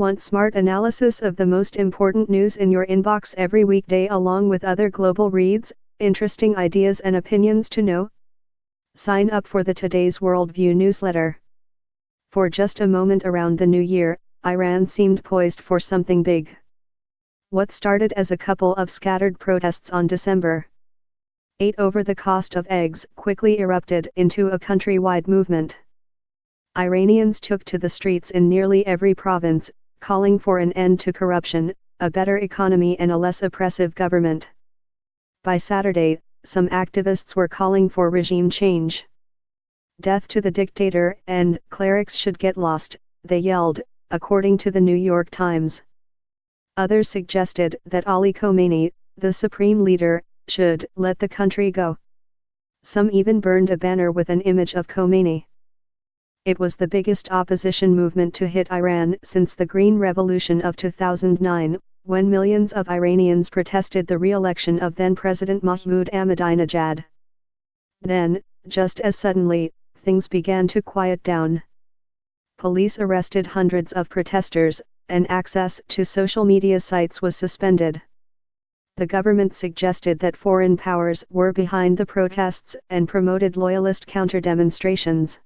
Want smart analysis of the most important news in your inbox every weekday along with other global reads, interesting ideas and opinions to know? Sign up for the Today's Worldview newsletter. For just a moment around the new year, Iran seemed poised for something big. What started as a couple of scattered protests on December 8 over the cost of eggs quickly erupted into a countrywide movement. Iranians took to the streets in nearly every province, calling for an end to corruption, a better economy and a less oppressive government. By Saturday, some activists were calling for regime change. Death to the dictator and clerics should get lost, they yelled, according to the New York Times. Others suggested that Ali Khamenei, the supreme leader, should let the country go. Some even burned a banner with an image of Khomeini. It was the biggest opposition movement to hit Iran since the Green Revolution of 2009, when millions of Iranians protested the re-election of then-President Mahmoud Ahmadinejad. Then, just as suddenly, things began to quiet down. Police arrested hundreds of protesters, and access to social media sites was suspended. The government suggested that foreign powers were behind the protests and promoted loyalist counter-demonstrations.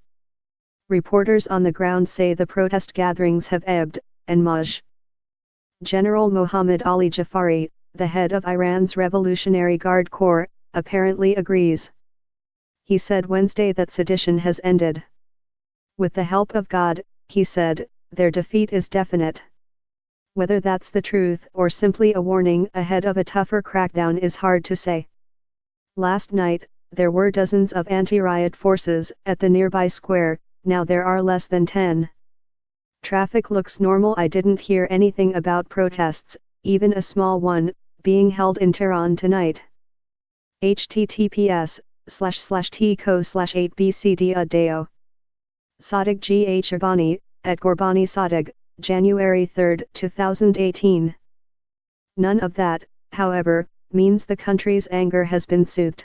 Reporters on the ground say the protest gatherings have ebbed, and Maj. General Mohammad Ali Jafari, the head of Iran's Revolutionary Guard Corps, apparently agrees. He said Wednesday that sedition has ended. With the help of God, he said, their defeat is definite. Whether that's the truth or simply a warning ahead of a tougher crackdown is hard to say. Last night, there were dozens of anti-riot forces at the nearby square. Now there are less than 10. Traffic looks normal. I didn't hear anything about protests, even a small one, being held in Tehran tonight. https://tco/8bcdadeo. Sadiq Gh Urbani, at Gorbani Sadiq, January 3, 2018. None of that, however, means the country's anger has been soothed.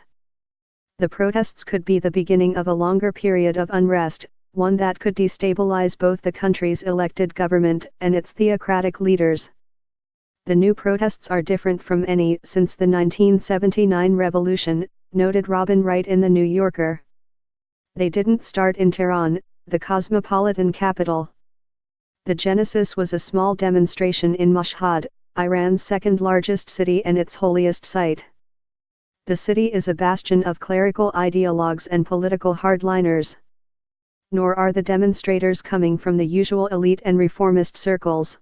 The protests could be the beginning of a longer period of unrest, one that could destabilize both the country's elected government and its theocratic leaders. The new protests are different from any since the 1979 revolution, noted Robin Wright in The New Yorker. They didn't start in Tehran, the cosmopolitan capital. The genesis was a small demonstration in Mashhad, Iran's second-largest city and its holiest site. The city is a bastion of clerical ideologues and political hardliners. Nor are the demonstrators coming from the usual elite and reformist circles.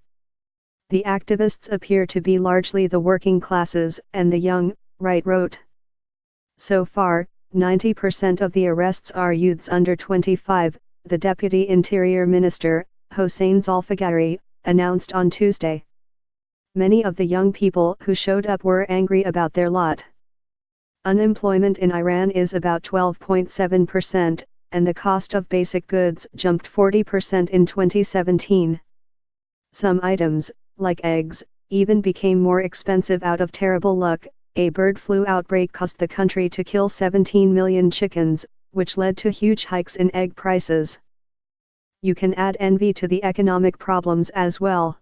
The activists appear to be largely the working classes and the young, Wright wrote. So far, 90% of the arrests are youths under 25, the Deputy Interior Minister, Hossein Zolfagari, announced on Tuesday. Many of the young people who showed up were angry about their lot. Unemployment in Iran is about 12.7%, and the cost of basic goods jumped 40% in 2017. Some items, like eggs, even became more expensive out of terrible luck. A bird flu outbreak caused the country to kill 17 million chickens, which led to huge hikes in egg prices. You can add envy to the economic problems as well.